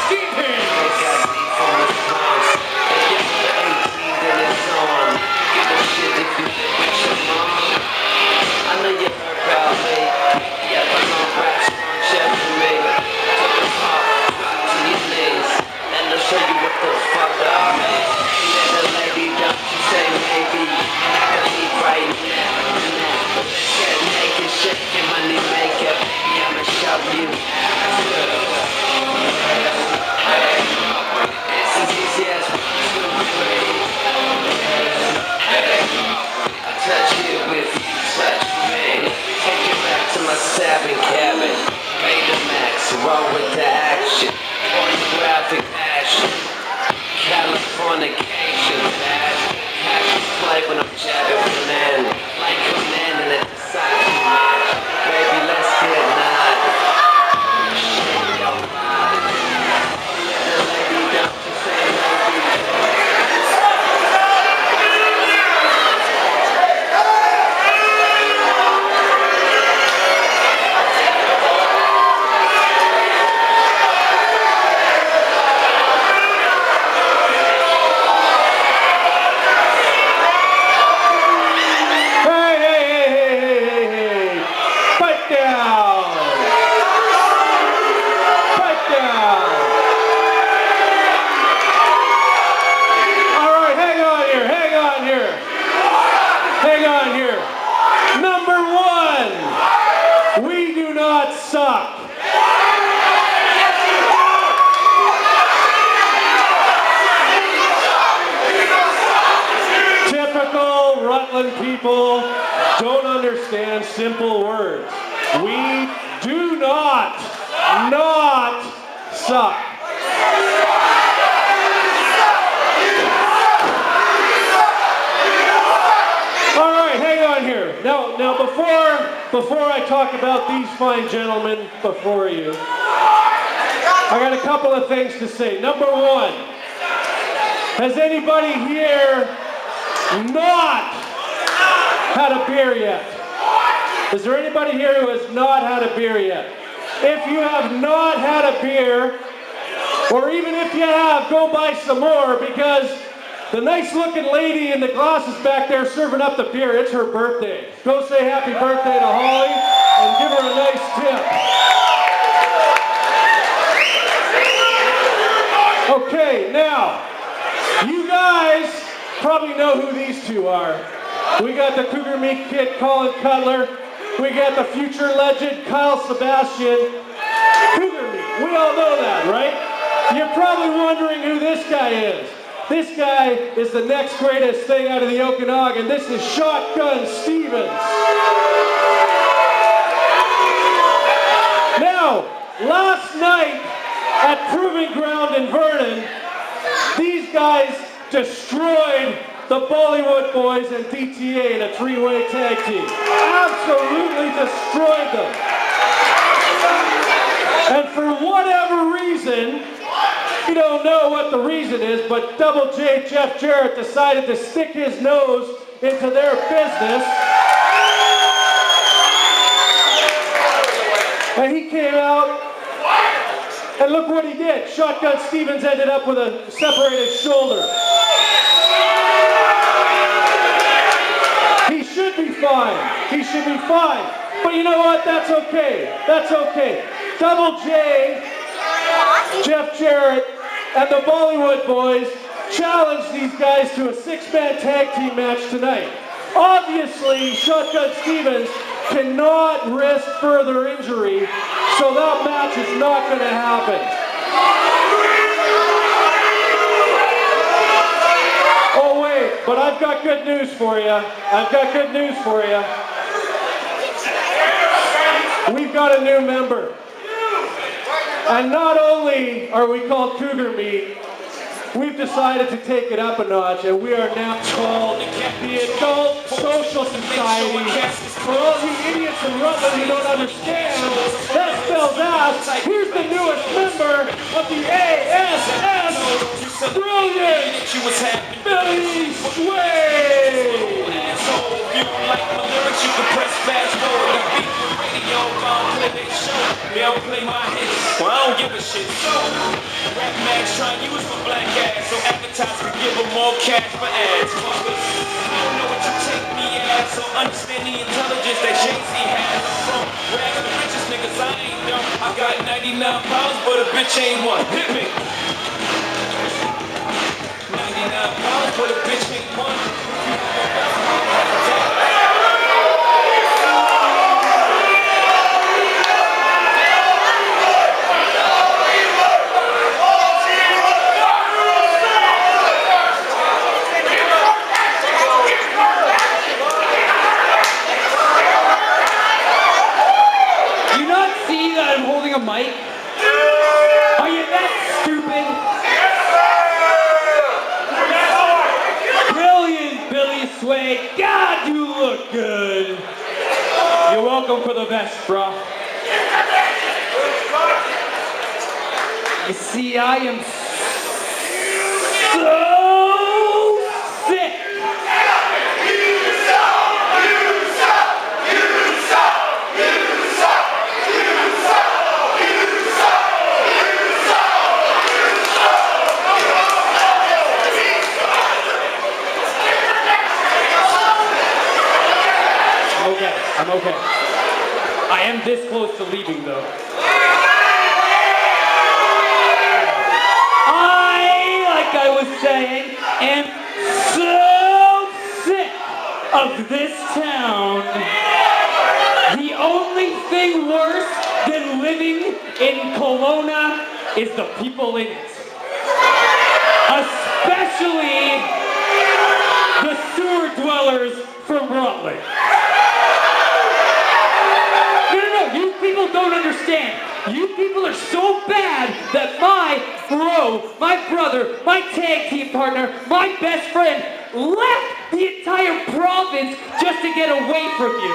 Stevens. I know you heard about me. Yeah, my mom raps on chef for me. Took the pop, drop to your knees, and I'll show you what the fuck I mean. Let the lady down, she say maybe. I need right now. Get naked, shaking money maker. Baby, I'ma show you. It's as easy as 1, 2, 3. I touch you if you touch me. Take it back to my stabbing cabin. Pay the max, roll with the action. Pornographic passion. Californication, bad. Passion play when I'm jabbing banana. Like commanding at the side. Baby, let's get naughty. Shake your body. Let the lady down to say maybe. Rutland people don't understand simple words. We do not suck. All right, hang on here. Now before I talk about these fine gentlemen before you, I got a couple of things to say. Number one, has anybody here not had a beer yet? Is there anybody here who has not had a beer yet? If you have not had a beer, or even if you have, go buy some more, because the nice looking lady in the glasses back there serving up the beer, it's her birthday. Go say happy birthday to Holly and give her a nice tip. Okay, now, you guys probably know who these two are. We got the Cougar Meat kid, Collin Cutler. We got the future legend, Sebastian. Cougar Meat, we all know that, right? You're probably wondering who this guy is. This guy is the next greatest thing out of the Okanagan. This is Shotgun Stevens. Now, last night at Proving Ground in Vernon, these guys destroyed the Bollywood Boys and DTA in a three-way tag team. Absolutely destroyed them. And for whatever reason, we don't know what the reason is, but Double J Jeff Jarrett decided to stick his nose into their business. And he came out, and look what he did. Shotgun Stevens ended up with a separated shoulder. He should be fine. He should be fine. But you know what? That's okay. That's okay. Double J, Jeff Jarrett, and the Bollywood Boys challenged these guys to a 6-man tag team match tonight. Obviously, Shotgun Stevens cannot risk further injury, so that match is not going to happen. Oh wait, but I've got good news for you. I've got good news for you. We've got a new member. And not only are we called Cougar Meat, we've decided to take it up a notch, and we are now called the Adult Social Society. For all you idiots in Rutland who don't understand, that spells out, here's the newest member of the ASS, Brilliant Billy Sway! that they show. Me, I'll play my hits. Well, I don't give a shit. So, rap mags try and use my black ass. So advertisers can give them more cash for ads. Fuckers, I don't know what you take me as. So understand the intelligence that Jay-Z has. I'm from rags to riches, niggas, I ain't dumb. I got 99 pounds, but a bitch ain't one. Hit me. 99 pounds, but a bitch ain't one. I'm holding a mic? Are you that stupid? Brilliant, Billy Sway. God, you look good. You're welcome for the vest, bro. You see, I am so sick. I'm okay. I am this close to leaving, though. Like I was saying, am so sick of this town. The only thing worse than living in Kelowna is the people in it. Especially the sewer dwellers from Rutland. You people don't understand. You people are so bad that my bro, my brother, my tag team partner, my best friend left the entire province just to get away from you.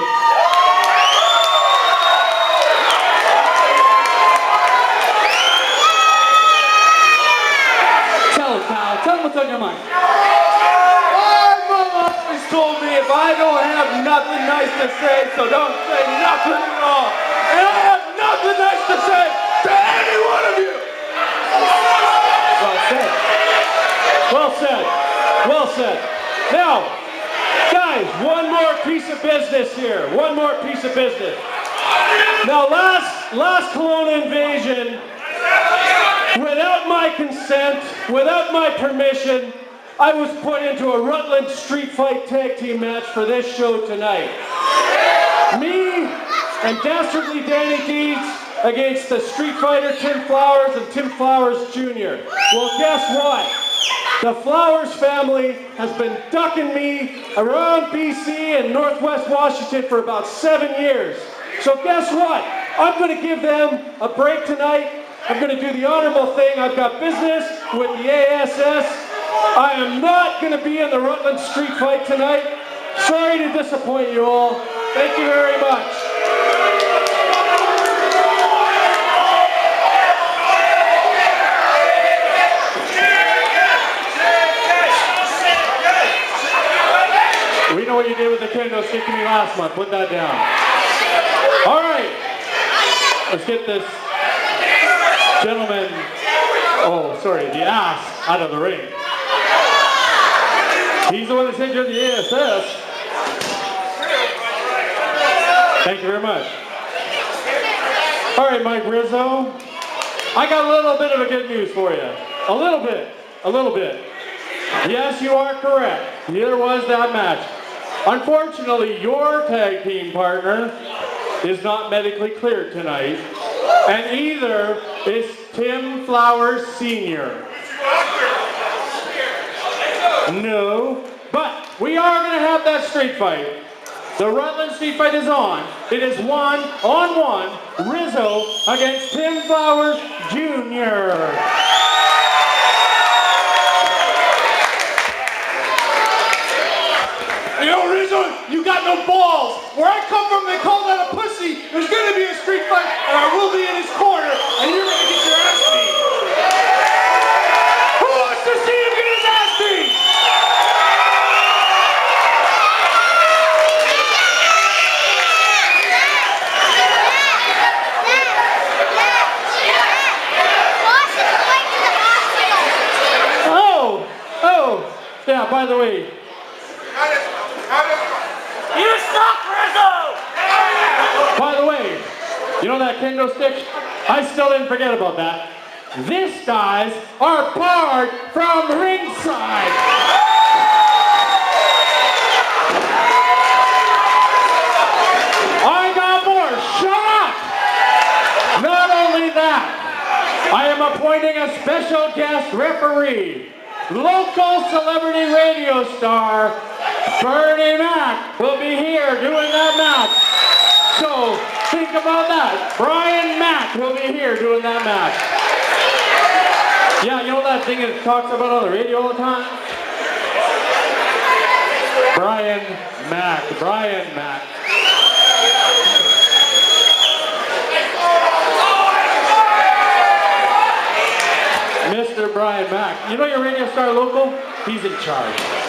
Tell him, pal. Tell him what's on your mind. Always told me if I don't have nothing nice to say, so don't say nothing at all. And I have nothing nice to say to any one of you. Well said. Well said. Well said. Now, guys, one more piece of business here. One more piece of business. Now, last Kelowna invasion, without my consent, without my permission, I was put into a Rutland street fight tag team match for this show tonight. Me and Dastardly Danny Deeds against the Street Fighter Tim Flowers and Tim Flowers Jr. Well, guess what? The Flowers family has been ducking me around BC and Northwest Washington for about 7 years. So guess what? I'm going to give them a break tonight. I'm going to do the honorable thing. I've got business with the ASS. I am not going to be in the Rutland street fight tonight. Sorry to disappoint you all. Thank you very much. We know what you did with the kendo stick to me last month. Put that down. All right. Let's get this gentleman, the ass out of the ring. He's the one that sent you to the ASS. Thank you very much. All right, Mike Rizzo. I got a little bit of a good news for you. A little bit. Yes, you are correct. Neither was that match. Unfortunately, your tag team partner is not medically cleared tonight, and either is Tim Flowers Sr. No, but we are going to have that street fight. The Rutland street fight is on. It is 1-on-1, Rizzo against Tim Flowers Jr. You know, Rizzo, you got no balls. Where I come from, they call that a pussy. There's going to be a street fight, and I will be in his corner, and you're going to get your ass beat. Who wants to see him get his ass beat? by the way, You suck, Rizzo! by the way, you know that kendo stick? I still didn't forget about that. This, guys, are barred from ringside. I got more. Shut up! Not only that, I am appointing a special guest referee. Local celebrity radio star Bernie Mac will be here doing that match. So think about that. Brian Mack will be here doing that match. Yeah, you know that thing it talks about on the radio all the time? Brian Mack. Mr. Brian Mack. You know your radio star local? He's in charge.